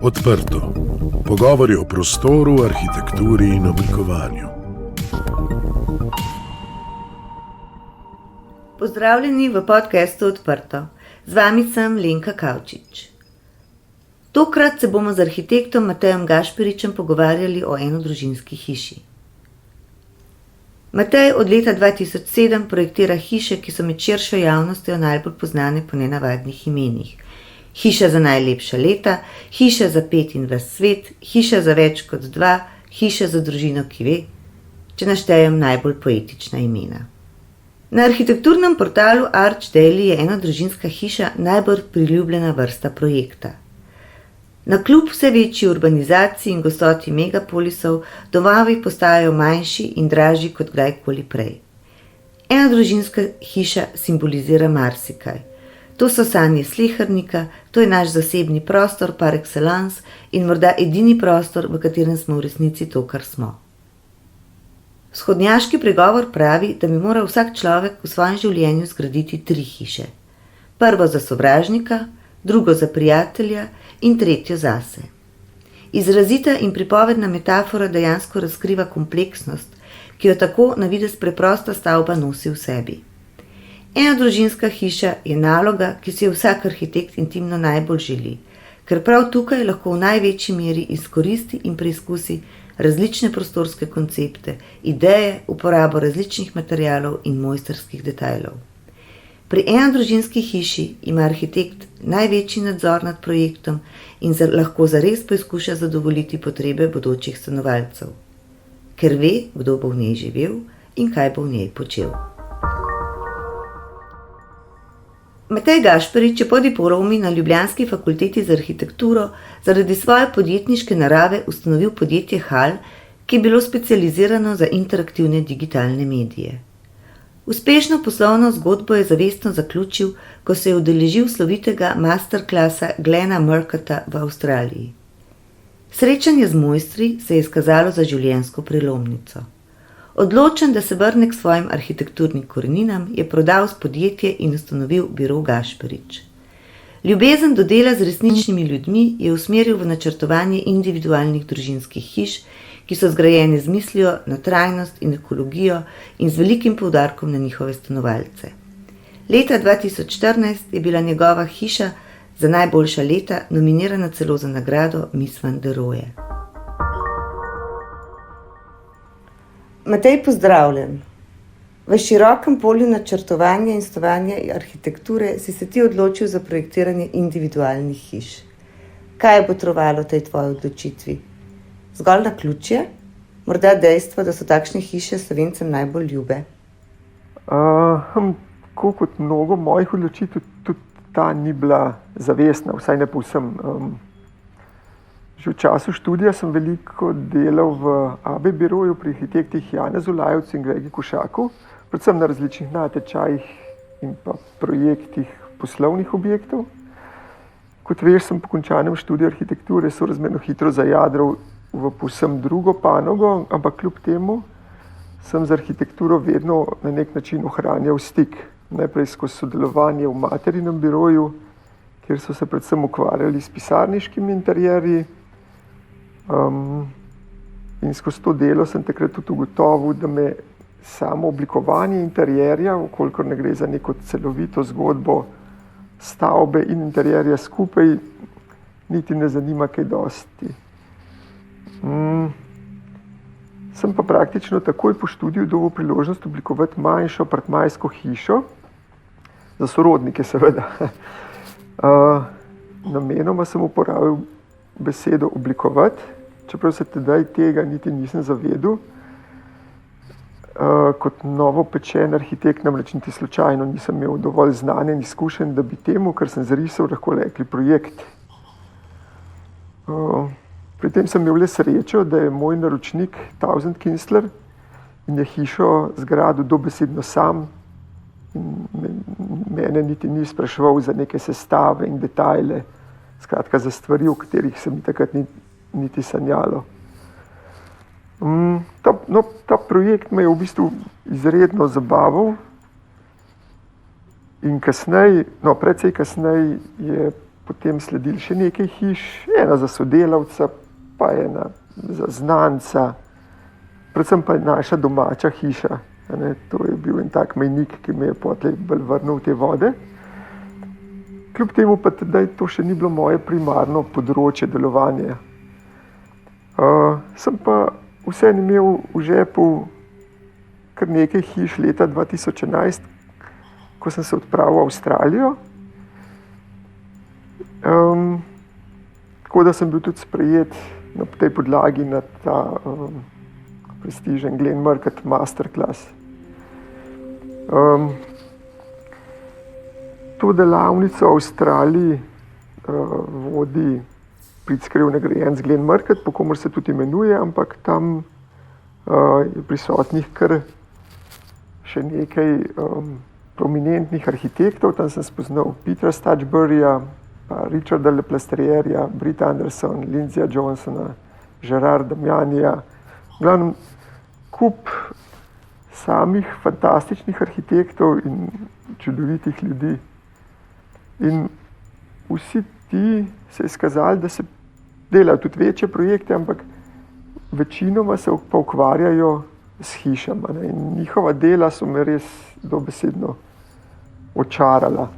Odprto. Pogovori o prostoru, arhitekturi in oblikovanju. Pozdravljeni v podcastu Odprto. Z vami sem Lenka Kavčič. Tokrat se bomo z arhitektom Matejem Gašperičem pogovarjali o enodružinski hiši. Matej od leta 2007 projektira hiše, ki so med širšo javnostjo najbolj poznane po nenavadnih imenih. Hiša za najlepša leta, hiša za 5 in ves svet, hiša za več kot 2, hiša za družino, ki ve, če naštejem najbolj poetična imena. Na arhitekturnem portalu Archdaily je enodružinska hiša najbolj priljubljena vrsta projekta. Navkljub vse večji urbanizaciji in gostoti megapolisov, domovi postajajo manjši in dražji kot kdajkoli prej. Enodružinska hiša simbolizira marsikaj. To so sanje slehernika, to je naš zasebni prostor par excellence in morda edini prostor, v katerem smo v resnici to, kar smo. Vzhodnjaški pregovor pravi, da bi moral vsak človek v svojem življenju zgraditi 3 hiše. Prvo za sovražnika, drugo za prijatelja in tretjo zase. Izrazita in pripovedna metafora dejansko razkriva kompleksnost, ki jo tako na videz preprosta stavba nosi v sebi. Enodružinska hiša je naloga, ki si jo vsak arhitekt intimno najbolj želi, ker prav tukaj lahko v največji meri izkoristi in preizkusi različne prostorske koncepte, ideje, uporabo različnih materialov in mojstrskih detajlov. Pri enodružinski hiši ima arhitekt največji nadzor nad projektom in lahko zares poizkuša zadovoljiti potrebe bodočih stanovalcev, ker ve, kdo bo v njej živel in kaj bo v njej počel. Matej Gašperič je po diplomi na ljubljanski fakulteti za arhitekturo zaradi svoje podjetniške narave ustanovil podjetje Hal, ki je bilo specializirano za interaktivne digitalne medije. Uspešno poslovno zgodbo je zavestno zaključil, ko se je udeležil slovitega masterklasa Glena Murcutta v Avstraliji. Srečanje z mojstri se je izkazalo za življenjsko prelomnico. Odločen, da se vrne k svojim arhitekturnim koreninam, je prodal podjetje in ustanovil biro Gašperič. Ljubezen do dela z resničnimi ljudmi je usmeril v načrtovanje individualnih družinskih hiš, ki so zgrajene z mislijo na trajnost in ekologijo in z velikim poudarkom na njihove stanovalce. Leta 2014 je bila njegova hiša za najboljša leta nominirana celo za nagrado Miss Van der Rohe. Matej, pozdravljen. V širokem polju načrtovanja in snovanja arhitekture si se ti odločil za projektiranje individualnih hiš. Kaj je botrovalo tej tvoji odločitvi? Zgolj naključje? Morda dejstvo, da so takšne hiše Slovencem najbolj ljube? Tako kot mnogo mojih odločitev, tudi ta ni bila zavestna, vsaj ne povsem. Že v času študija sem veliko delal v AB biroju pri arhitektih Janezu Lajevcu in Gregi Košaku, predvsem na različnih natečajih in pa projektih poslovnih objektov. Kot veš, sem po končanem študiju arhitekture sorazmerno hitro zajadral v povsem drugo panogo, ampak kljub temu sem z arhitekturo vedno na nek način ohranjal stik. Najprej skozi sodelovanje v materinem biroju, kjer so se predvsem ukvarjali s pisarniškimi interierji. In skozi to delo sem takrat tudi ugotovil, da me samo oblikovanje interierja, kolikor ne gre za neko celovito zgodbo stavbe in interierja skupaj, niti ne zanima kaj dosti. Sem pa praktično takoj po študiju dobil priložnost oblikovati manjšo apartmajsko hišo, za sorodnike seveda. Namenoma sem uporabil besedo oblikovati, čeprav se tedaj tega niti nisem zavedel. Kot novopečen arhitekt namreč niti slučajno nisem imel dovolj znanja in izkušenj, da bi temu, kar sem zarisal, lahko rekli projekt. Pri tem sem imel le srečo, da je moj naročnik Tausend Künstler in je hišo zgradil dobesedno sam in mene niti ni spraševal za neke sestave in detajle, skratka za stvari, o katerih se mi takrat niti sanjalo. Ta projekt me je v bistvu izredno zabaval in precej kasneje je potem sledili še nekaj hiš, ena za sodelavca, pa ena za znanca, predvsem pa naša domača hiša. To je bil en tak mejnik, ki me je potlej bolj vrnil v te vode. Kljub temu pa tedaj to še ni bilo moje primarno področje delovanja. Sem pa vseeno imel v žepu kar nekaj hiš leta 2011, ko sem se odpravil v Avstralijo. Tako da sem bil tudi sprejet na tej podlagi na ta prestižen Glenmarket Masterclass. To delavnico v Avstraliji vodi Pritzker nagrajenec Glenmarket, po komur se tudi imenuje, ampak tam je prisotnih kar še nekaj prominentnih arhitektov. Tam sem spoznal Petera Stutchburyja, pa Richarda Leplastrierja, Britta Anderson, Lindsaya Johnsona, Gerard Damianija. V glavnem kup samih fantastičnih arhitektov in čudovitih ljudi. In vsi ti se je izkazali, da se delajo tudi večje projekte, ampak večinoma se pa ukvarjajo s hišama. In njihova dela so me res dobesedno očarala.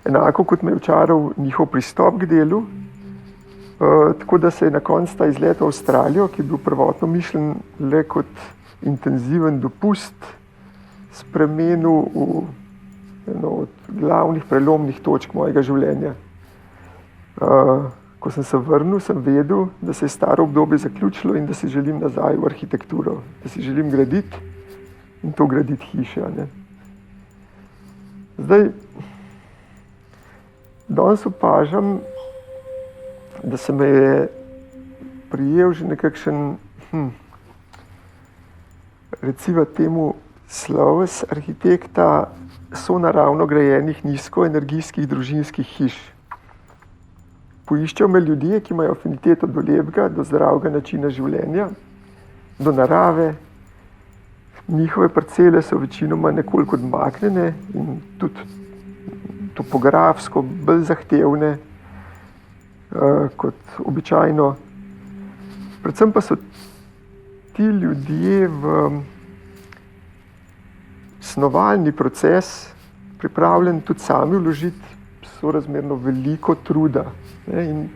Enako kot me je očaral njihov pristop k delu, tako da se je na koncu ta izlet v Avstralijo, ki je bil prvotno mišljen le kot intenziven dopust, spremenil v eno od glavnih prelomnih točk mojega življenja. Ko sem se vrnil, sem vedel, da se je staro obdobje zaključilo in da si želim nazaj v arhitekturo, da si želim graditi in to graditi hiše. Zdaj, danes opažam, da se me je prijel že nekakšen, reciva temu, sloves arhitekta sonaravno grajenih nizkoenergijskih družinskih hiš. Poiščejo me ljudje, ki imajo afiniteto do lepega, do zdravega načina življenja, do narave. Njihove parcele so večinoma nekoliko odmaknjene in tudi topografsko bolj zahtevne kot običajno. Predvsem pa so ti ljudje v snovalni proces pripravljeni tudi sami vložiti sorazmerno veliko truda. In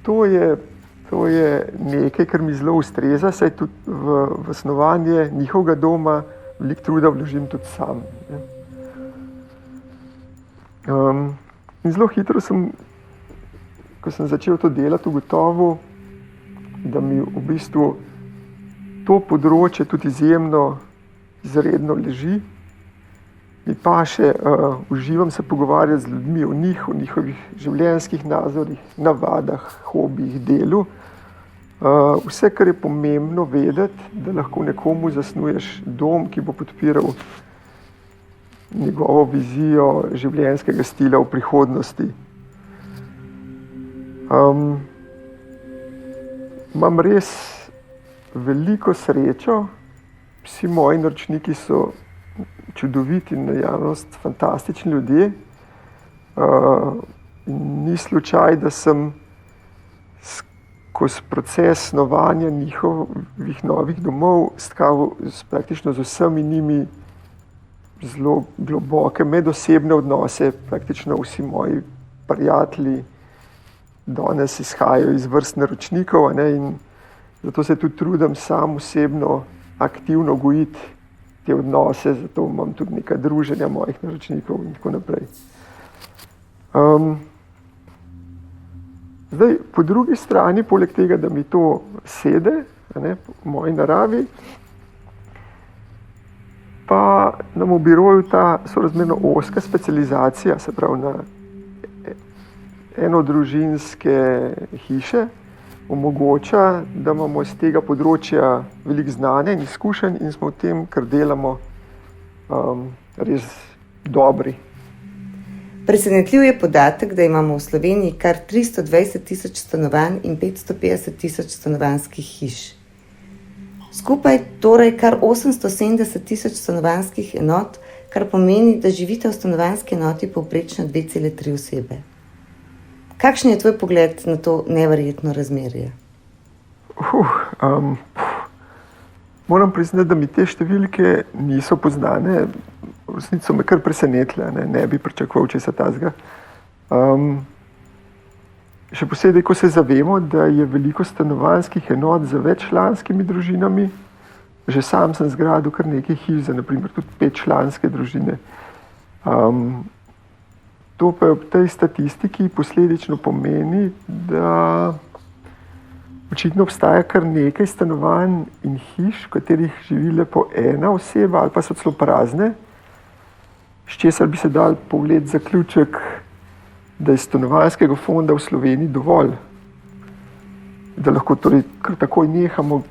to je nekaj, kar mi zelo ustreza, saj tudi v snovanje njihovega doma veliko truda vložim tudi sam. In zelo hitro sem, ko sem začel to delati, ugotovil, da mi v bistvu to področje tudi izredno leži. Mi paše, uživam se pogovarjati z ljudmi o njih, o njihovih življenjskih nazorih, navadah, hobijih, delu. Vse, kar je pomembno vedeti, da lahko nekomu zasnuješ dom, ki bo podpiral njegovo vizijo življenjskega stila v prihodnosti. Imam res veliko srečo, vsi moji naročniki so čudoviti in naravnost fantastični ljudje. Ni slučaj, da sem skozi proces snovanja njihovih novih domov stkal praktično z vsemi njimi zelo globoke medosebne odnose. Praktično vsi moji prijatelji danes izhajajo iz vrst naročnikov, in zato se tudi trudim sam osebno aktivno gojiti te odnose, zato imam tudi nekaj druženja mojih naročnikov in tako naprej. Zdaj, po drugi strani, poleg tega, da mi to sede, v moji naravi, pa nam v biroju ta sorazmerno ozka specializacija, se pravi na enodružinske hiše, omogoča, da imamo iz tega področja veliko znanja in izkušenj in smo v tem, kar delamo, res dobri. Presenetljiv je podatek, da imamo v Sloveniji kar 320.000 stanovanj in 550.000 stanovanjskih hiš. Skupaj torej kar 870.000 stanovanjskih enot kar pomeni, da živite v stanovanjski enoti povprečno 2,3 osebe. Kakšen je tvoj pogled na to neverjetno razmerje? Moram priznati, da mi te številke niso poznane. V resnici so me kar presenetile, ne bi pričakoval česa takega. Še posebej, ko se zavemo, da je veliko stanovanjskih enot z veččlanskimi družinami. Že sam sem zgradil kar nekaj hiš za naprimer tudi 5-članske družine. To pa ob tej statistiki posledično pomeni, da očitno obstaja kar nekaj stanovanj in hiš, v katerih živi le po ena oseba ali pa so celo prazne, s česar bi se dal povleti zaključek, da je stanovanjskega fonda v Sloveniji dovolj, da lahko torej kar takoj nehamo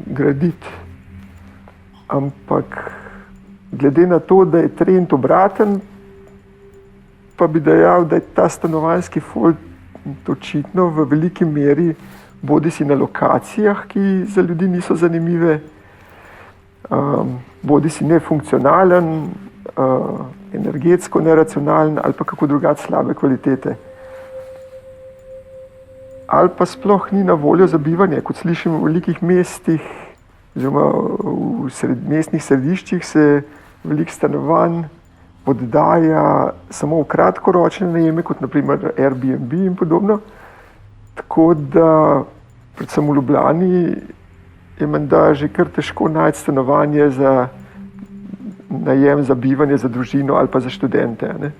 graditi. Ampak glede na to, da je trend obraten, pa bi dejal, da je ta stanovanjski fond očitno v veliki meri bodisi na lokacijah, ki za ljudi niso zanimive, bodisi nefunkcionalen, energetsko neracionalen ali pa kako drugače slabe kvalitete. Ali pa sploh ni na voljo za bivanje, kot slišim v velikih mestih, oziroma v mestnih središčih se veliko stanovanj oddaja samo v kratkoročne najeme, kot naprimer Airbnb in podobno. Tako da, predvsem v Ljubljani, je menda že kar težko najti stanovanje za najem, za bivanje, za družino ali pa za študente. Ne?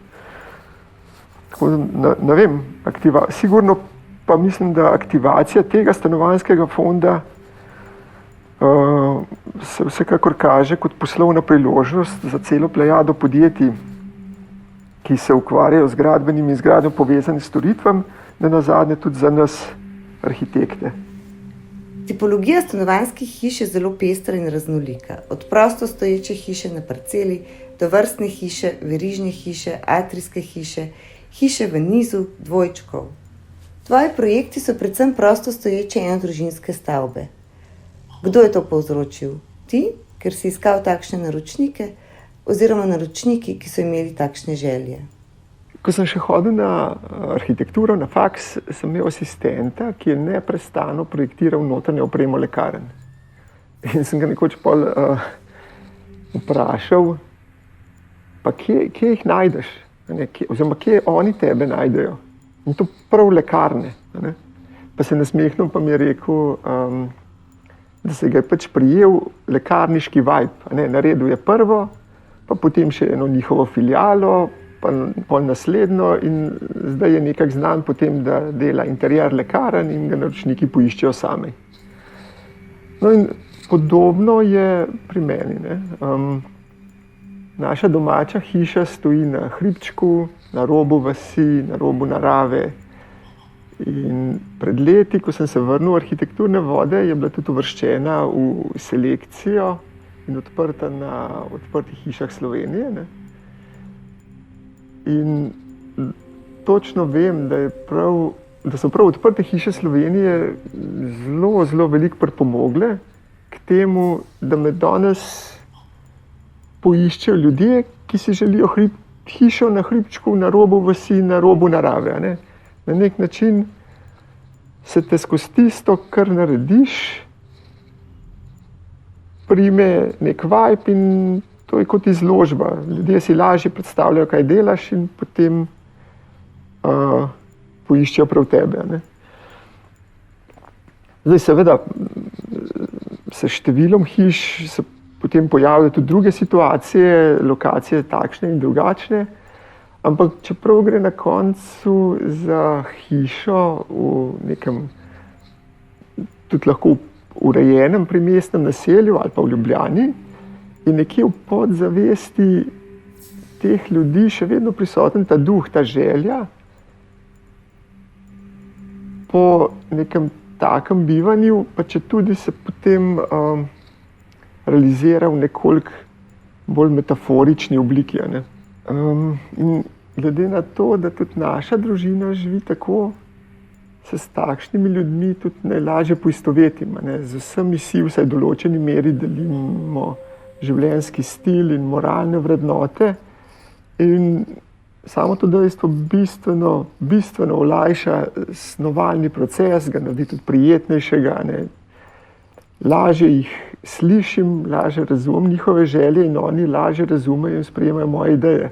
Tako da, ne vem, sigurno pa mislim, da aktivacija tega stanovanjskega fonda se vsekakor kaže kot poslovna priložnost za celo plejado podjetij, ki se ukvarjajo z gradbenim in z gradnjo povezanim storitvami, nenazadnje tudi za nas, arhitekte. Tipologija stanovanjskih hiš je zelo pestra in raznolika. Od prosto stoječe hiše na parceli do vrstne hiše, verižne hiše, atrijske hiše, hiše v nizu, dvojčkov. Tvoji projekti so predvsem prosto stoječe enodružinske stavbe. Kdo je to povzročil? Ti, ker si iskal takšne naročnike, oziroma naročniki, ki so imeli takšne želje? Ko sem še hodil na arhitekturo, na faks, sem imel asistenta, ki je neprestano projektiral notranje opremo lekarn. In sem ga nekoč vprašal, pa kje jih najdeš? Oziroma, kje oni tebe najdejo? In to prav lekarne. Ne? Pa se nasmehnil, pa mi je rekel, da se ga je pač prijel lekarniški vibe. Naredil je prvo, pa potem še eno njihovo filialo, pa pol naslednjo in zdaj je nekako znan potem, da dela interier lekarn in ga naročniki poiščejo sami. No in podobno je pri meni. Ne? Naša domača hiša stoji na hribčku, na robu vasi, na robu narave. In pred leti, ko sem se vrnil v arhitekturne vode, je bila tudi uvrščena v selekcijo in odprta na odprtih hišah Slovenije. Ne? In točno vem, da so prav odprte hiše Slovenije zelo, zelo veliko pripomogle k temu, da me danes poiščejo ljudje, ki si želijo hišo na hribčku, na robu vasi, na robu narave. Ne? Na nek način se te skozi tisto, kar narediš, prime nek vibe in to je kot izložba. Ljudje si lažje predstavljajo, kaj delaš in potem poiščejo prav tebe. Ne? Zdaj seveda s številom hiš se potem pojavijo tudi druge situacije, lokacije takšne in drugačne, ampak čeprav gre na koncu za hišo v nekem tudi lahko urejenem primestnem naselju ali pa v Ljubljani, je nekje v podzavesti teh ljudi še vedno prisoten ta duh, ta želja po nekem takem bivanju, pa če tudi se potem realizira v nekoliko bolj metaforični obliki. Ne? In glede na to, da tudi naša družina živi tako, se s takšnimi ljudmi tudi najlažje poistovetimo. Z vsemi si vsaj v določeni meri delimo življenjski stil in moralne vrednote. In samo to dejstvo bistveno olajša snovalni proces, ga naredi tudi prijetnejšega. Ne. Lažje jih slišim, lažje razumem njihove želje in oni lažje razumejo in sprejemajo moje ideje.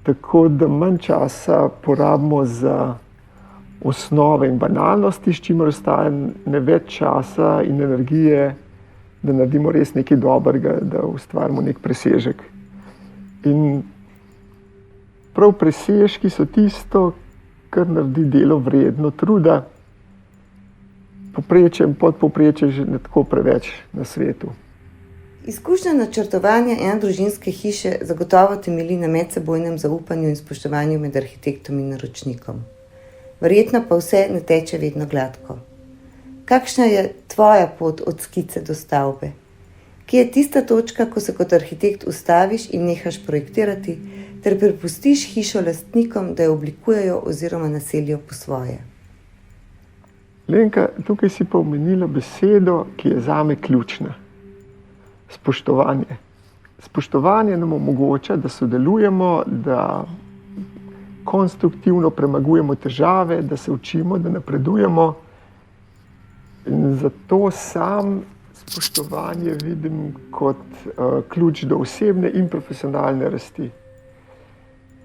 Tako da manj časa porabimo za osnove in banalnosti, s čimer ostane več časa in energije, da naredimo res nekaj dobrega, da ustvarimo nek presežek. In prav presežki so tisto, kar naredi delo vredno truda. Povprečje in podpovprečje že ne tako preveč na svetu. Izkušnja načrtovanja enodružinske hiše zagotovo temelji na medsebojnem zaupanju in spoštovanju med arhitektom in naročnikom. Verjetno pa vse ne teče vedno gladko. Kakšna je tvoja pot od skice do stavbe? Kje je tista točka, ko se kot arhitekt ustaviš in nehaš projektirati, ter prepustiš hišo lastnikom, da jo oblikujejo oziroma naselijo po svoje? Lenka, tukaj si pa omenila besedo, ki je zame ključna. Spoštovanje. Spoštovanje nam omogoča, da sodelujemo, da konstruktivno premagujemo težave, da se učimo, da napredujemo. In zato sam spoštovanje vidim kot ključ do osebne in profesionalne rasti.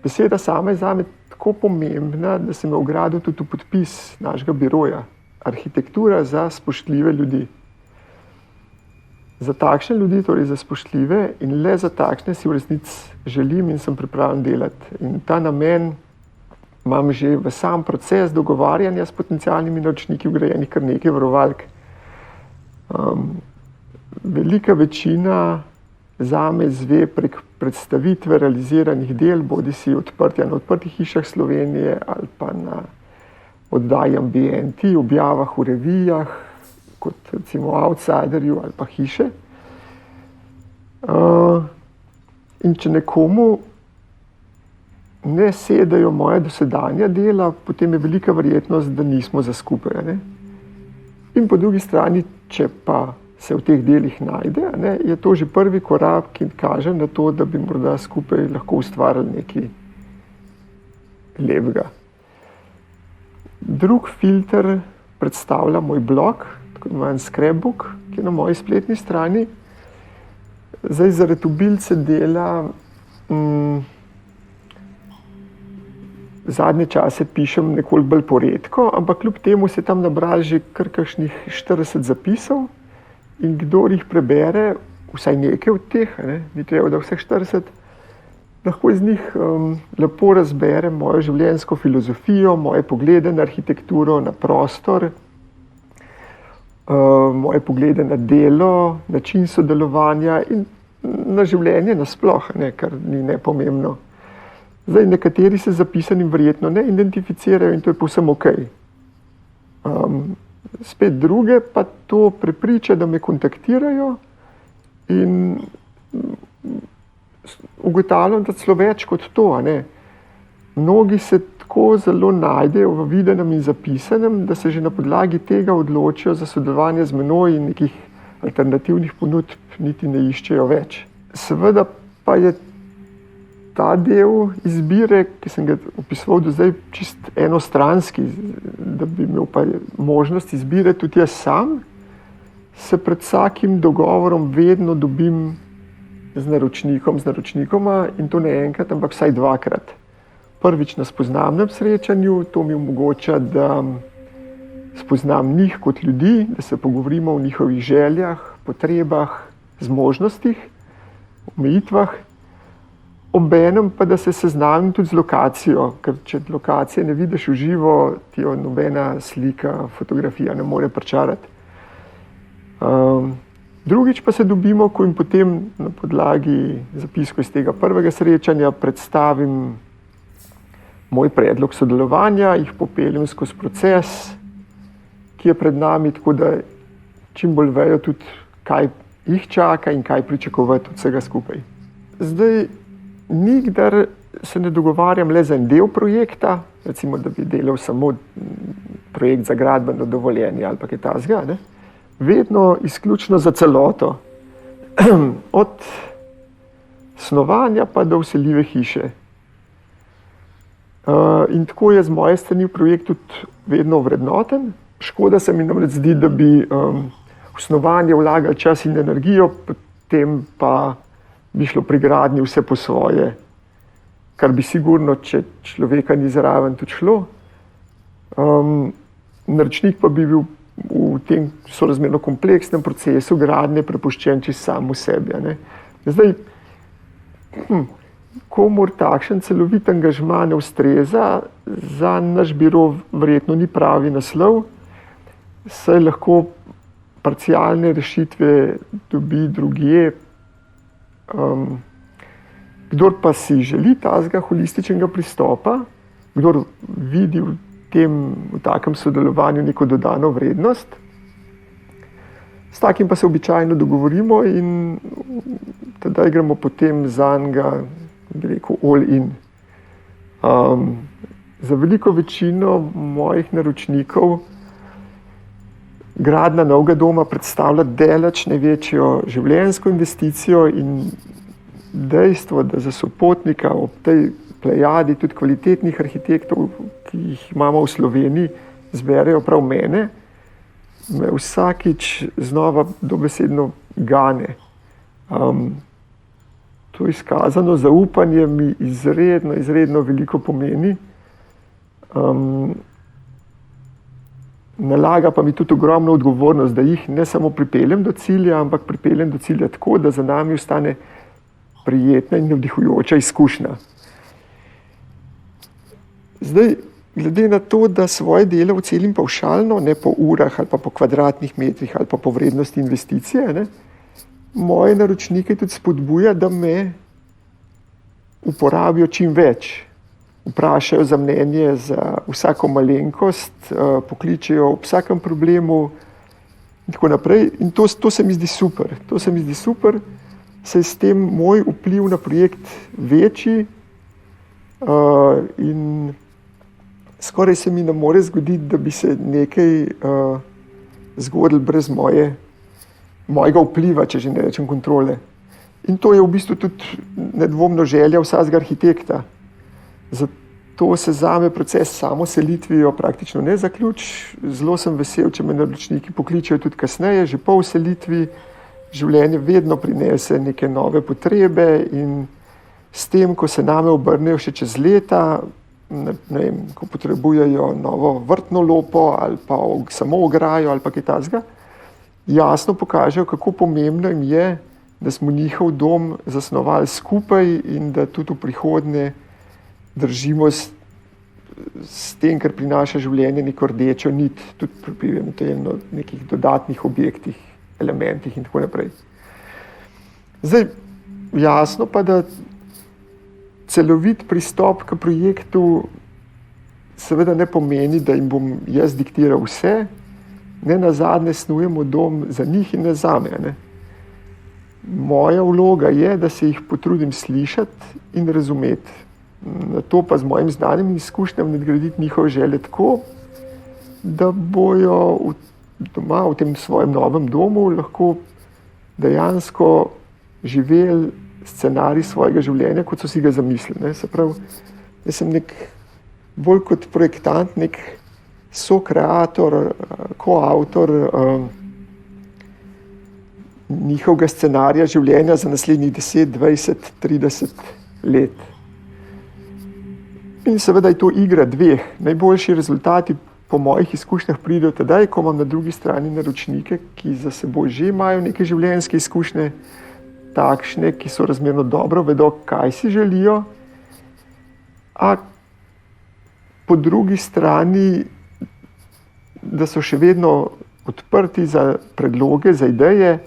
Beseda sama je zame tako pomembna, da sem jo vgradil tudi v podpis našega biroja. Arhitektura za spoštljive ljudi. Za takšne ljudi, torej za spoštljive, in le za takšne si v resnici želim in sem pripravljen delati. In ta namen imam že v sam proces dogovarjanja s potencialnimi naročniki vgrajenih kar nekaj varovalk. Velika večina zame izve prek predstavitve realiziranih del, bodisi odprtja na odprtih hišah Slovenije ali pa na oddaji Ambienti, objavah v revijah, kot recimo Outsiderju ali pa Hiše. In če nekomu ne sedajo moja dosedanja dela, potem je velika verjetnost, da nismo za skupaj. Ne? In po drugi strani, če pa se v teh delih najde, ne, je to že prvi korak, ki kaže na to, da bi morda skupaj lahko ustvarili nekaj lepega. Drug filter predstavlja moj blog, tako imenovan Scrapbook, ki je na moji spletni strani. Zdaj zaradi obilice dela zadnje čase pišem nekoliko bolj poredko, ampak kljub temu se tam nabrali že kar kakšnih 40 zapisov in kdor jih prebere, vsaj nekaj od teh, ni treba, da vseh 40, lahko iz njih lepo razbere mojo življenjsko filozofijo, moje poglede na arhitekturo, na prostor, moje poglede na delo, način sodelovanja in na življenje nasploh, kar ni nepomembno. Zdaj, nekateri se zapisanim verjetno ne identificirajo in to je povsem okej. Spet druge pa to prepriča, da me kontaktirajo in ugotavljam, da celo več kot to. Mnogi se tako zelo najdejo v videnem in zapisanem, da se že na podlagi tega odločijo za sodelovanje z menoj in nekih alternativnih ponudb niti ne iščejo več. Seveda pa je ta del izbire, ki sem ga opisoval do zdaj, čist enostranski, da bi imel pa možnost izbire tudi jaz sam, se pred vsakim dogovorom vedno dobim z naročnikoma in to ne enkrat, ampak vsaj dvakrat. Prvič na spoznavnem srečanju, to mi omogoča, da spoznam njih kot ljudi, da se pogovorimo o njihovih željah, potrebah, zmožnostih, omejitvah. Obenem pa, da se seznamim tudi z lokacijo, ker če lokacije ne vidiš v živo, ti jo nobena slika, fotografija ne more pričarati. Drugič pa se dobimo, ko jim potem na podlagi zapiskov iz tega prvega srečanja predstavim moj predlog sodelovanja, jih popeljem skozi proces, ki je pred nami, tako da čim bolj vejo tudi, kaj jih čaka in kaj pričakovati od vsega skupaj. Zdaj, nikdar se ne dogovarjam le za en del projekta, recimo, da bi delal samo projekt za gradbeno dovoljenje ali pa kaj takega, vedno izključno za celoto. od snovanja pa do vseljive hiše. In tako je z moje strani projekt tudi vedno vrednoten. Škoda se mi namreč zdi, da bi v snovanje vlagali čas in energijo, potem pa bi šlo pri gradnji vse po svoje, kar bi sigurno, če človeka ni zraven, tudi šlo. Naročnik pa bi bil v tem sorazmerno kompleksnem procesu gradnje prepuščen čisto sam v sebi. Zdaj, komur takšen celovit angažma ne ustreza, za naš biro verjetno ni pravi naslov, saj lahko parcialne rešitve dobi drugje. Kdor pa si želi tazga holističnega pristopa, kdor vidi v takem sodelovanju neko dodano vrednost, s takim pa se običajno dogovorimo in tedaj gremo potem zanj, bi rekel, all in. Za veliko večino mojih naročnikov gradnja novega doma predstavlja daleč največjo življenjsko investicijo in dejstvo, da za sopotnika ob tej plejadi tudi kvalitetnih arhitektov, ki jih imamo v Sloveniji, zberejo prav mene, me vsakič znova dobesedno gane. To izkazano zaupanje mi izredno veliko pomeni. Nalaga pa mi tudi ogromno odgovornost, da jih ne samo pripeljem do cilja, ampak pripeljem do cilja tako, da za nami ostane prijetna in navdihujoča izkušnja. Zdaj, glede na to, da svoje delo ocenim pavšalno, ne po urah ali pa po kvadratnih metrih ali pa po vrednosti investicije, moje naročnike tudi spodbuja, da me uporabijo čim več. Vprašajo za mnenje za vsako malenkost, pokličejo ob vsakem problemu in tako naprej. In to se mi zdi super. To se mi zdi super, saj s tem moj vpliv na projekt večji in skoraj se mi ne more zgoditi, da bi se nekaj zgodilo brez mojega vpliva, če že ne rečem kontrole. In to je v bistvu tudi nedvomno želja vsakega arhitekta. Zato se zame proces samoselitvijo praktično ne zaključi. Zelo sem vesel, če me naročniki pokličejo tudi kasneje, že po vselitvi. Življenje vedno prinese neke nove potrebe in s tem, ko se name obrnejo še čez leta, ne vem, ko potrebujejo novo vrtno lopo ali pa samo ograjo ali pa kaj takega, jasno pokažejo, kako pomembno jim je, da smo njihov dom zasnovali skupaj in da tudi v prihodnje držimo s tem, kar prinaša življenje, neko rdečo nit, tudi pri eventualno nekih dodatnih objektih, elementih in tako naprej. Zdaj, jasno pa, da celovit pristop k projektu seveda ne pomeni, da jim bom jaz diktiral vse, ne nazadnje snujemo dom za njih in ne zame. Moja vloga je, da se jih potrudim slišati in razumeti. Na to pa z mojim znanjem in izkušnjam nadgraditi njihove želje tako, da bojo doma v tem svojem novem domu lahko dejansko živeli scenarij svojega življenja, kot so si ga zamislili. Se pravi, jaz sem bolj kot projektant, nek sokreator, koavtor njihovega scenarija življenja za naslednjih 10, 20, 30 let. In seveda je to igra dveh. Najboljši rezultati po mojih izkušnjah pridejo tedaj, ko imam na drugi strani naročnike, ki za seboj že imajo neke življenjske izkušnje, takšne, ki so razmerno dobro vedo, kaj si želijo, a po drugi strani, da so še vedno odprti za predloge, za ideje,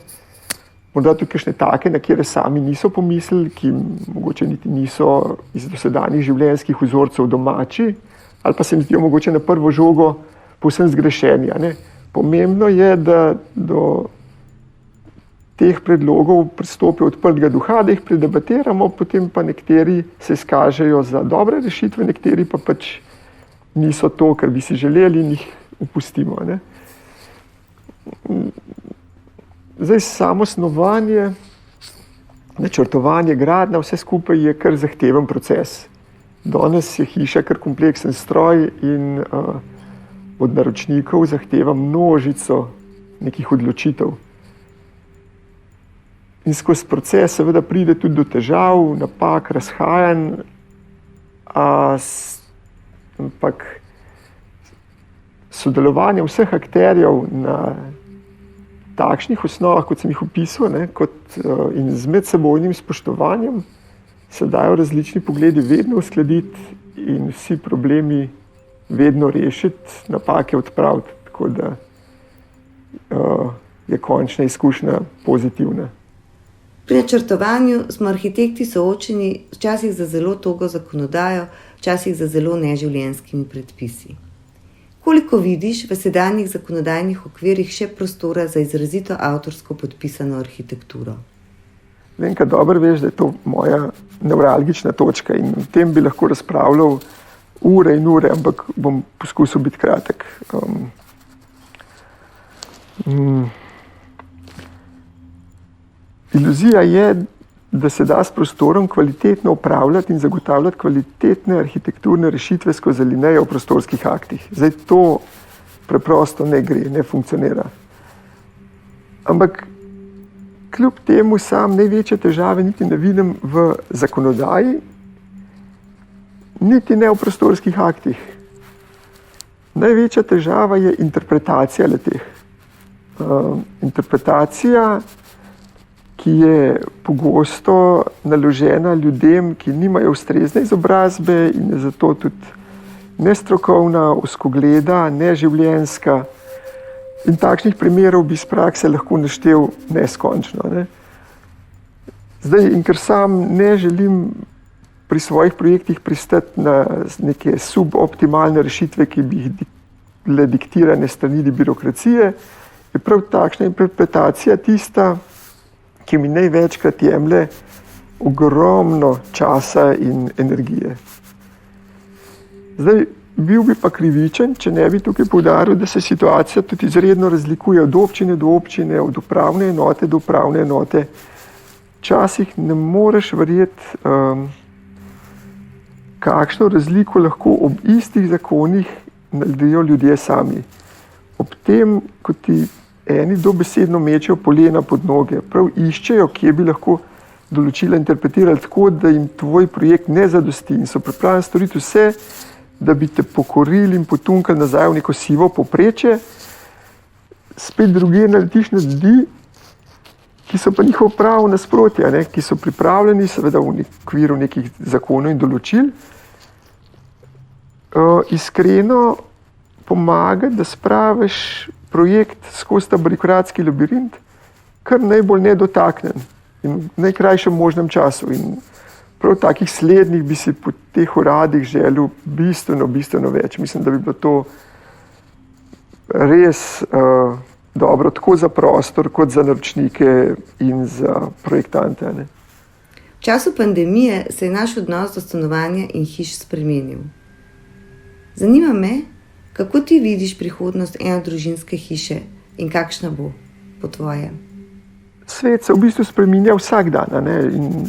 morda tudi kakšne take, na kjer sami niso pomislili, ki mogoče niti niso iz dosedanjih življenjskih vzorcev domači, ali pa se mi zdijo mogoče na prvo žogo povsem zgrešeni. Pomembno je, da do teh predlogov pristopijo odprtega duha, da jih predebatiramo, potem pa nekateri se izkažejo za dobre rešitve, nekateri pa pač niso to, kar bi si želeli in jih opustimo. Zdaj, samo snovanje načrtovanje, gradnja, vse skupaj je kar zahteven proces. Danes je hiša kar kompleksen stroj in od naročnikov zahteva množico nekih odločitev. In skozi proces seveda pride tudi do težav, napak, razhajanj, ampak sodelovanje vseh akterjev na takšnih osnovah, kot sem jih opisal, in z medsebojnim spoštovanjem se dajo različni pogledi vedno uskladiti in vsi problemi vedno rešiti, napake odpraviti, tako da je končna izkušnja pozitivna. Pri načrtovanju smo arhitekti soočeni včasih za zelo togo zakonodajo, včasih za zelo neživljenjskimi predpisi. Koliko vidiš v sedanjih zakonodajnih okvirih še prostora za izrazito avtorsko podpisano arhitekturo? Vem, kaj dobro veš, da je to moja nevralgična točka in o tem bi lahko razpravljal ure in ure, ampak bom poskusil biti kratek. Iluzija je, da se da s prostorom kvalitetno upravljati in zagotavljati kvalitetne arhitekturne rešitve skozi alineje v prostorskih aktih. Zdaj to preprosto ne gre, ne funkcionira. Ampak kljub temu sam največje težave niti ne vidim v zakonodaji, niti ne v prostorskih aktih. Največja težava je interpretacija le-teh. Interpretacija, ki je pogosto naložena ljudem, ki nimajo ustrezne izobrazbe in je zato tudi nestrokovna, ozkogleda, neživljenjska. In takšnih primerov bi iz prakse lahko naštel neskončno. Ne? Zdaj, in ker sam ne želim pri svojih projektih pristati na neke suboptimalne rešitve, ki bi jih bile diktirane strani birokracije, je prav takšna interpretacija tista, ki mi največkrat jemlje ogromno časa in energije. Zdaj, bil bi pa krivičen, če ne bi tukaj poudaril, da se situacija tudi izredno razlikuje od občine do občine, od upravne enote do upravne enote. Včasih ne moreš verjeti, kakšno razliko lahko ob istih zakonih naredijo ljudje sami. Ob tem, ko ti eni dobesedno mečejo polena pod noge, prav iščejo, kje bi lahko določila interpretirali tako, da jim tvoj projekt ne zadosti in so pripravljeni storiti vse, da bi te pokorili in potunkali nazaj v neko sivo povprečje, spet druge naletiš na ljudi, ki so pa njihov prav nasprotja, ki so pripravljeni seveda v okviru nekih zakonov in določil, iskreno pomagati, da spraviš projekt skozi ta birokratski labirint, kar najbolj nedotaknen in v najkrajšem možnem času. In prav takih slednjih bi si po teh uradih želel bistveno več. Mislim, da bi bilo to res dobro, tako za prostor, kot za naročnike in za projektante. Ne? V času pandemije se je naš odnos do stanovanja in hiš spremenil. Zanima me, kako ti vidiš prihodnost enodružinske hiše in kakšna bo po tvojem? Svet se v bistvu spreminja vsak dan. Ne? In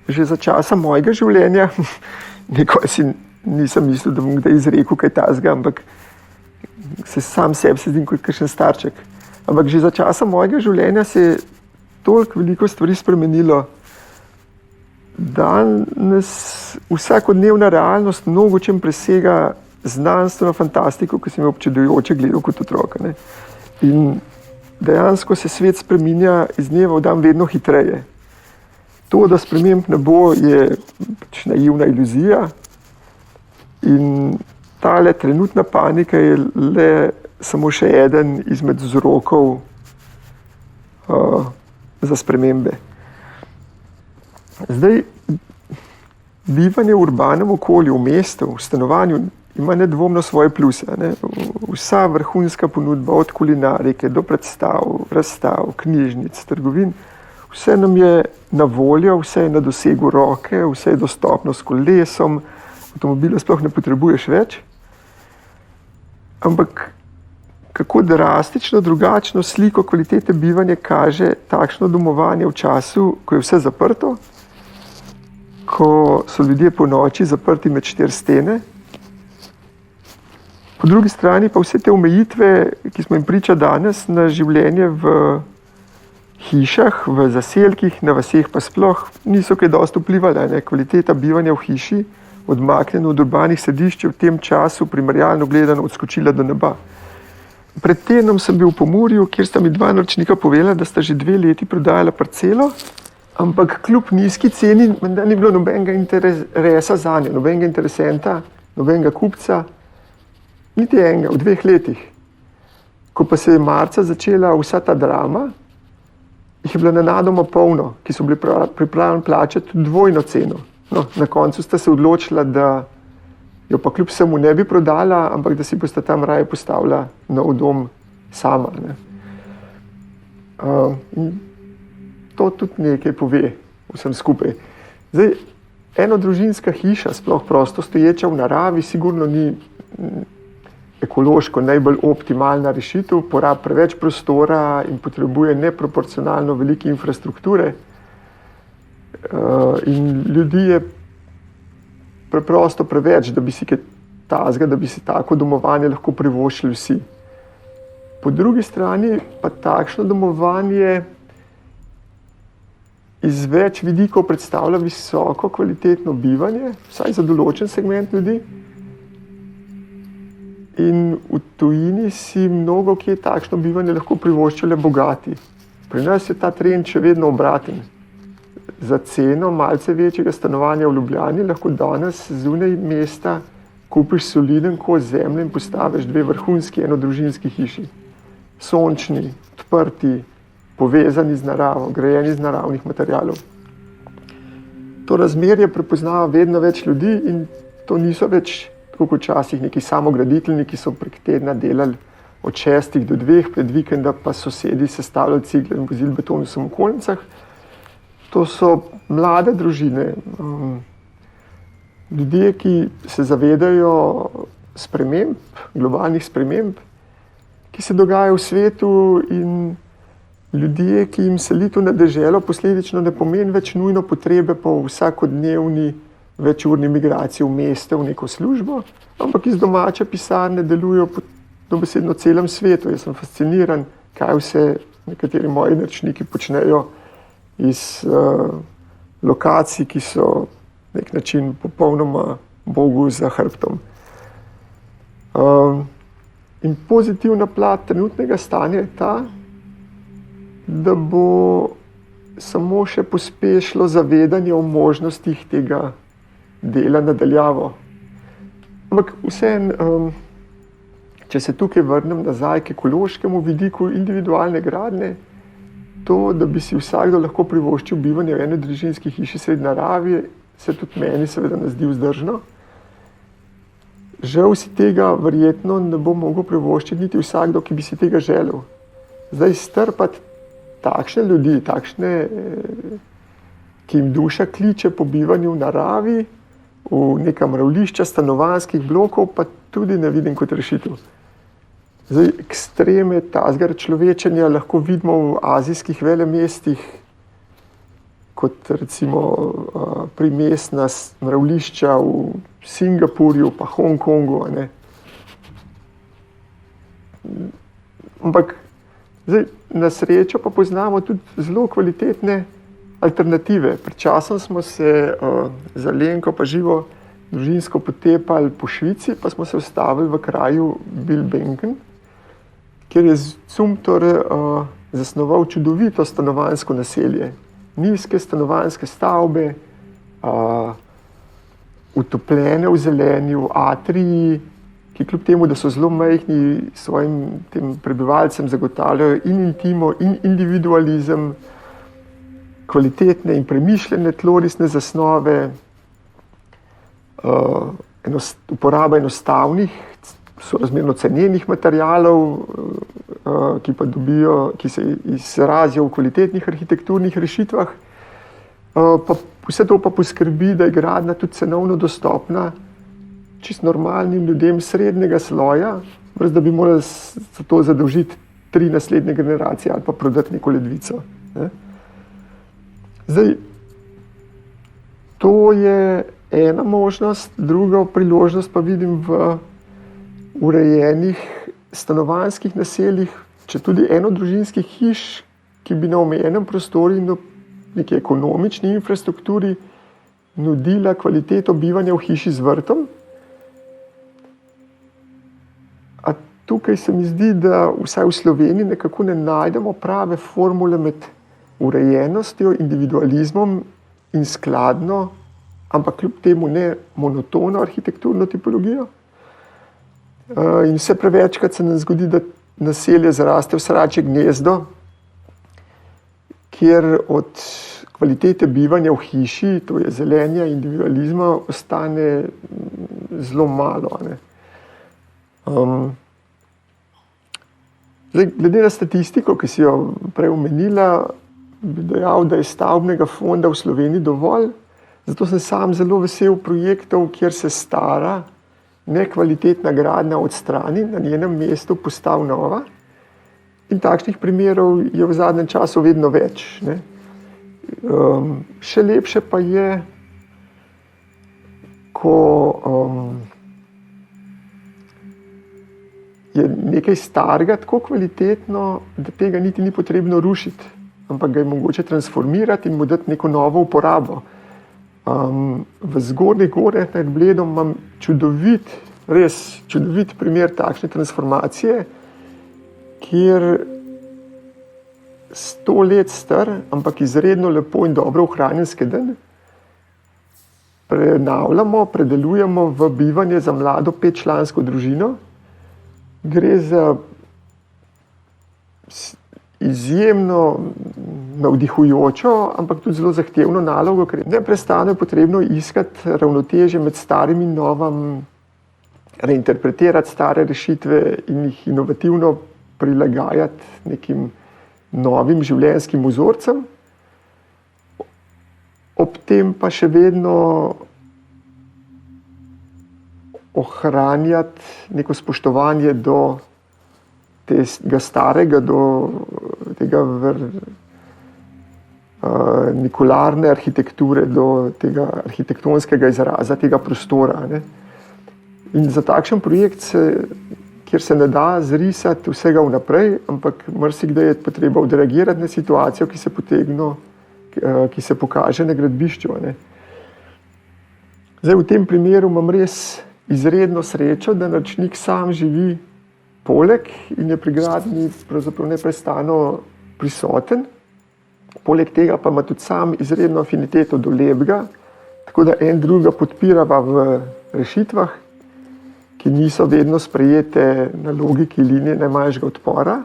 že za časa mojega življenja, nikoli si nisem mislil, da bom kdaj izrekel kaj takega, ampak se sam sebi se zdim kot kakšen starček. Ampak že za časa mojega življenja se je toliko veliko stvari spremenilo. Danes vsakodnevna realnost mnogo čem presega znanstveno fantastiko, ki sem jo občudujoče gledal kot otrok. Ne? In dejansko se svet spreminja iz dneva v dan vedno hitreje. To, da sprememb ne bo, je pač naivna iluzija in tale trenutna panika je le samo še eden izmed vzrokov za spremembe. Zdaj, bivanje v urbanem okolju, v mestu, v stanovanju ima nedvomno svoje pluse. Ne? Vsa vrhunska ponudba od kulinarike do predstav, razstav, knjižnic, trgovin, vse nam je na voljo, vse je na dosegu roke, vse je dostopno s kolesom, avtomobila sploh ne potrebuješ več. Ampak kako drastično drugačno sliko kvalitete bivanja kaže takšno domovanje v času, ko je vse zaprto, ko so ljudje po noči zaprti med 4 stene. Po drugi strani pa vse te omejitve, ki smo jim priča danes na življenje v hišah, v zaselkih, na vaseh pa sploh, niso kaj dosti vplivale. Kvaliteta bivanja v hiši, odmaknjena od urbanih središč, v tem času primerjalno gledano odskočila do neba. Pred tednom sem bil v Pomurju, kjer sta mi 2 naročnika povedala, da sta že 2 leti prodajala parcelo, ampak kljub nizki ceni menda ni bilo nobenega interesa zanje, nobenega interesenta, nobenega kupca, niti enega v 2 letih. Ko pa se je marca začela vsa ta drama, jih je bilo nenadoma polno, ki so bili pripravljeni plačati dvojno ceno. No, na koncu sta se odločila, da jo pa kljub vsemu ne bi prodala, ampak da si bosta tam raje postavila nov dom sama. Ne. To tudi nekaj pove vsem skupaj. Zdaj, enodružinska hiša, sploh prosto stoječa v naravi, sigurno ni ekološko najbolj optimalna rešitev, porabi preveč prostora in potrebuje neproporcionalno velike infrastrukture. In ljudi je preprosto preveč, da bi si kaj tazga, da bi si tako domovanje lahko privoščili vsi. Po drugi strani pa takšno domovanje iz več vidikov predstavlja visoko kvalitetno bivanje, vsaj za določen segment ljudi. In v tujini si mnogo kje takšno bivanje lahko privoščili bogati. Pri nas je ta trend še vedno obraten. Za ceno malce večjega stanovanja v Ljubljani lahko danes zunaj mesta kupiš soliden kos zemlje in postaviš 2 vrhunski enodružinski hiši. Sončni, odprti, povezani z naravo, grajeni iz naravnih materialov. To razmerje prepoznava vedno več ljudi in to niso več, tako kot včasih, neki samograditelji, ki so prek tedna delali od 6 do 2, pred vikenda pa sosedi sestavljali cigle in vozili beton v samokolnicah. To so mlade družine, ljudje, ki se zavedajo sprememb, globalnih sprememb, ki se dogajajo v svetu, in ljudje, ki jim selitev na deželo posledično ne pomeni več nujno potrebe po vsakodnevni večurni migraciji v mesto, v neko službo, ampak iz domače pisarne delujejo po dobesedno celem svetu. Jaz sem fasciniran, kaj vse nekateri moji naročniki počnejo iz lokacij, ki so na nek način popolnoma Bogu za hrbtom. In pozitivna plat trenutnega stanja je ta, da bo samo še pospešilo zavedanje o možnostih tega dela nadaljavo. Ampak vseeno, če se tukaj vrnem nazaj k ekološkemu vidiku individualne gradnje, to, da bi si vsakdo lahko privoščil bivanje v enodružinski hiši sredi naravi, se tudi meni seveda ne zdi vzdržno. Žal si tega verjetno ne bo mogel privoščiti niti vsakdo, ki bi si tega želel. Zdaj strpati takšne ljudi, takšne, ki jim duša kliče po bivanju v naravi, v neka mravljišča stanovanjskih blokov, pa tudi ne vidim kot rešitev. Zdaj, ekstreme tazga človečenja lahko vidimo v azijskih velemestih, kot recimo primestna mravljišča v Singapurju pa Hongkongu. Ampak zdaj, na srečo pa poznamo tudi zelo kvalitetne alternative. Pred časom smo se za Lenko pa živo družinsko potepali po Švici, pa smo se ustavili v kraju Bilbenken, kjer je Zumthor zasnoval čudovito stanovanjsko naselje. Nizke stanovanjske stavbe, utopljene v zelenju, atriji, ki kljub temu, da so zelo majhni, svojim tem prebivalcem zagotavljajo in intimo, in individualizem, kvalitetne in premišljene tlorisne zasnove, uporaba enostavnih, sorazmerno cenenih materialov, ki se izrazijo v kvalitetnih arhitekturnih rešitvah. Vse to pa poskrbi, da je gradnja tudi cenovno dostopna čisto normalnim ljudem srednjega sloja, brez da bi morali za to zadolžiti 3 naslednje generacije ali pa prodati neko ledvico. Ne. Zdaj, to je ena možnost, druga priložnost pa vidim v urejenih stanovanjskih naseljih, če tudi enodružinskih hiš, ki bi na omejenem prostoru in neki ekonomični infrastrukturi nudila kvaliteto bivanja v hiši z vrtom. A tukaj se mi zdi, da vsaj v Sloveniji nekako ne najdemo prave formule med urejenostjo, individualizmom in skladno, ampak kljub temu ne monotono arhitekturno tipologijo. In vse prevečkrat se nam zgodi, da naselje zaraste v sračje gnezdo, kjer od kvalitete bivanja v hiši, to je zelenja, individualizma, ostane zelo malo. Ne. Zdaj, glede na statistiko, ki si jo prej omenila, bi dejal, da je stavbnega fonda v Sloveniji dovolj. Zato sem sam zelo vesel projektov, kjer se stara, nekvalitetna gradnja odstrani, na njenem mestu postavi nova. In takšnih primerov je v zadnjem času vedno več. Ne. Še lepše pa je, ko je nekaj starega tako kvalitetno, da tega niti ni potrebno rušiti, ampak ga je mogoče transformirati in mu dati neko novo uporabo. V Zgornjih Gorjah nad Bledom imam res čudovit primer takšne transformacije, kjer 100 let star, ampak izredno lepo in dobro ohranjen skedenj prenavljamo, predelujemo v bivanje za mlado 5-člansko družino. Gre za izjemno navdihujočo, ampak tudi zelo zahtevno nalogo, ker neprestano je potrebno iskati ravnotežje med starim in novim, reinterpretirati stare rešitve in jih inovativno prilagajati nekim novim življenjskim vzorcem, ob tem pa še vedno ohranjati neko spoštovanje do tega starega, do tega nikularne arhitekture, do tega arhitektonskega izraza tega prostora. Ne. In za takšen projekt, kjer se ne da zrisati vsega vnaprej, ampak marsikdaj je potreba odreagirati na situacijo, ki se pokaže na gradbišču. Ne. Zdaj, v tem primeru imam res izredno srečo, da naročnik sam živi poleg in je pri gradnji pravzaprav neprestano prisoten. Poleg tega pa ima tudi sam izredno afiniteto do lepega, tako da en drugega podpirava v rešitvah, ki niso vedno sprejete na logiki linije najmanjšega odpora,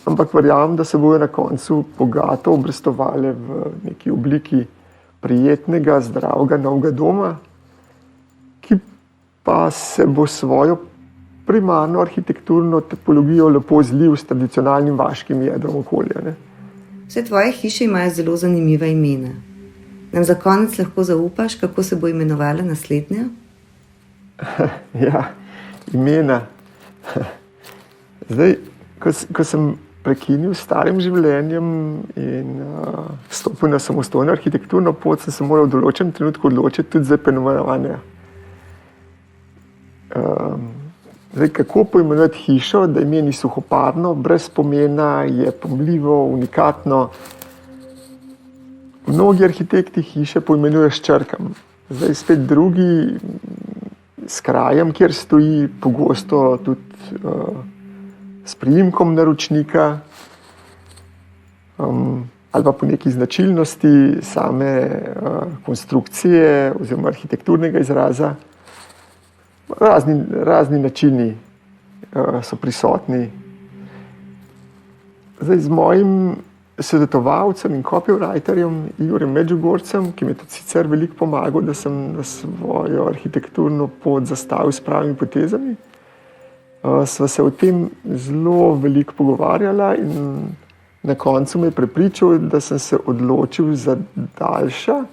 ampak verjamem, da se bojo na koncu bogato obrestovale v neki obliki prijetnega, zdravega novega doma, ki pa se bo svojo primarno arhitekturno tipologijo lepo zlil s tradicionalnim vaškim jedrom okolja. Ne. Vse tvoje hiše imajo zelo zanimiva imena. Nam za konec lahko zaupaš, kako se bo imenovala naslednja? Ja, imena. Zdaj, ko sem prekinil s starim življenjem in vstopil na samostojno arhitekturno pot, sem se moral v določenem trenutku odločiti tudi za poimenovanje. Zdaj, kako poimenovati hišo, da ime ni suhoparno, brez pomena, je pomljivo, unikatno. Mnogi arhitekti hiše poimenujejo s črkami. Zdaj spet drugi s krajem, kjer stoji, pogosto tudi s priimkom naročnika ali pa po neki značilnosti same konstrukcije oziroma arhitekturnega izraza. Razni načini so prisotni. Zdaj, z mojim svetovalcem in copywriterjem Igorjem Medžugorcem, ki mi je tudi sicer veliko pomagal, da sem na svojo arhitekturno pot zastavil s pravimi potezami, sva se o tem zelo veliko pogovarjala in na koncu me je prepričal, da sem se odločil za daljša,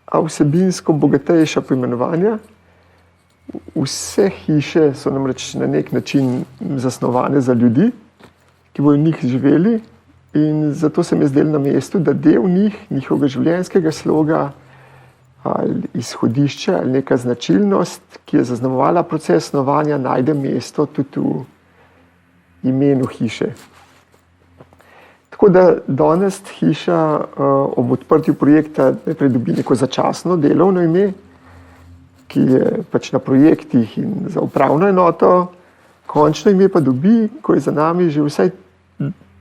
a vsebinsko bogatejša poimenovanja. Vse hiše so namreč na nek način zasnovane za ljudi, ki bodo v njih živeli, in zato se mi je zdelo na mestu, da del njih, njihovega življenjskega sloga ali izhodišča ali neka značilnost, ki je zaznamovala proces snovanja, najde mesto tudi v imenu hiše. Tako da danes hiša ob odprtju projekta pridobi neko začasno delovno ime, ki je pač na projektih in za upravno enoto, končno ime pa dobi, ko je za nami že vsaj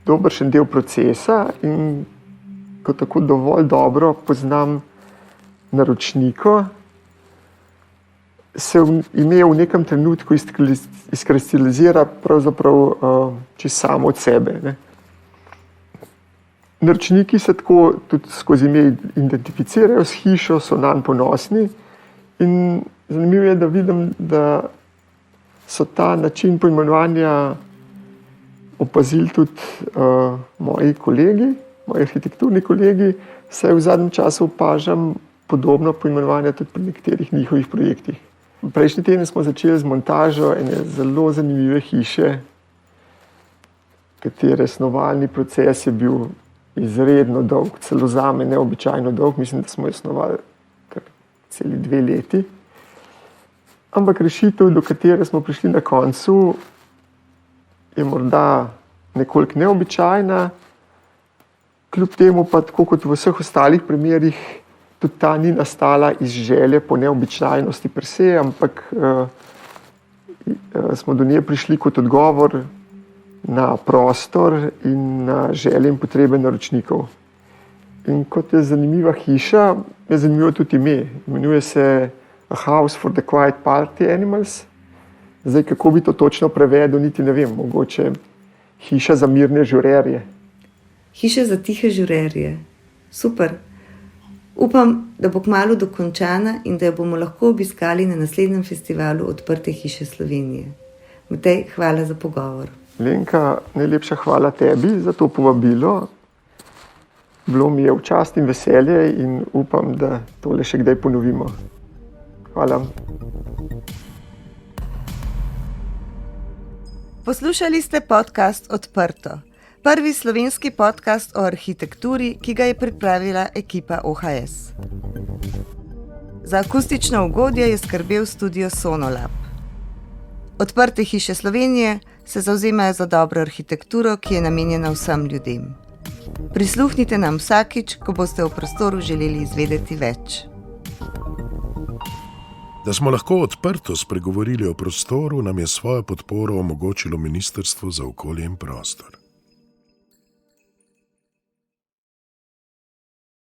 dobršen del procesa in ko tako dovolj dobro poznam naročniko, se ime v nekem trenutku izkristalizira pravzaprav čisto samo od sebe. Ne. Naročniki se tako tudi skozi ime identificirajo s hišo, so nanj ponosni in zanimivo je, da vidim, da so ta način poimenovanja opazili tudi moji kolegi, moji arhitekturni kolegi, saj v zadnjem času opažam podobno poimenovanje tudi pri nekaterih njihovih projektih. Prejšnji teden smo začeli z montažo ene zelo zanimive hiše, katere snovalni proces je bil izredno dolg, celo zame neobičajno dolg, mislim, da smo jo snovali kar celi 2 leti. Ampak rešitev, do katere smo prišli na koncu, je morda nekoliko neobičajna, kljub temu pa tako kot v vseh ostalih primerih, tudi ta ni nastala iz želje po neobičajnosti per se, ampak smo do nje prišli kot odgovor na prostor in na želje in potrebe naročnikov. In kot je zanimiva hiša, je zanimivo tudi ime. Imenuje se A House for the Quiet Party Animals. Zdaj, kako bi to točno prevedel, niti ne vem, mogoče hiša za mirne žurerje. Hiša za tihe žurerje. Super. Upam, da bo kmalu dokončana in da jo bomo lahko obiskali na naslednjem festivalu Odprte hiše Slovenije. Matej, hvala za pogovor. Lenka, najlepša hvala tebi za to povabilo. Bilo mi je v čast in veselje in upam, da tole še kdaj ponovimo. Hvala. Poslušali ste podcast Odprto. Prvi slovenski podcast o arhitekturi, ki ga je pripravila ekipa OHS. Za akustično ugodje je skrbel studio Sonolab. Odprte hiše Slovenije se zavzemajo za dobro arhitekturo, ki je namenjena vsem ljudem. Prisluhnite nam vsakič, ko boste o prostoru želeli izvedeti več. Da smo lahko odprto spregovorili o prostoru, nam je svojo podporo omogočilo Ministrstvo za okolje in prostor.